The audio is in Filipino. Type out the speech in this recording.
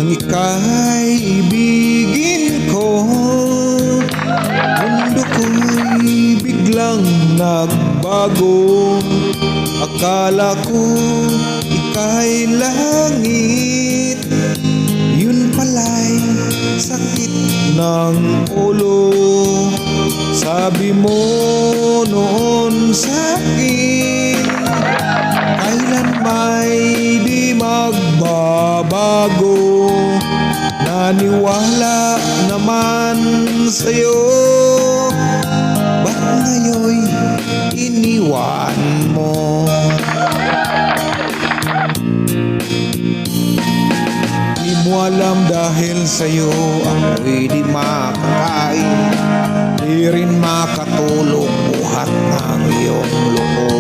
nang ika'y ibigin ko. Mundo ko'y biglang nagbago. Akala ko ika'y langit, yun pala'y sakit ng ulo. Sabi mo noon sa'kin, kailan may di magbabago. Naniwala naman sa'yo, ba't ngayon'y iniwan mo? Di mo alam dahil sa'yo ako'y di makakain, di rin makatulog buhat ng iyong loob.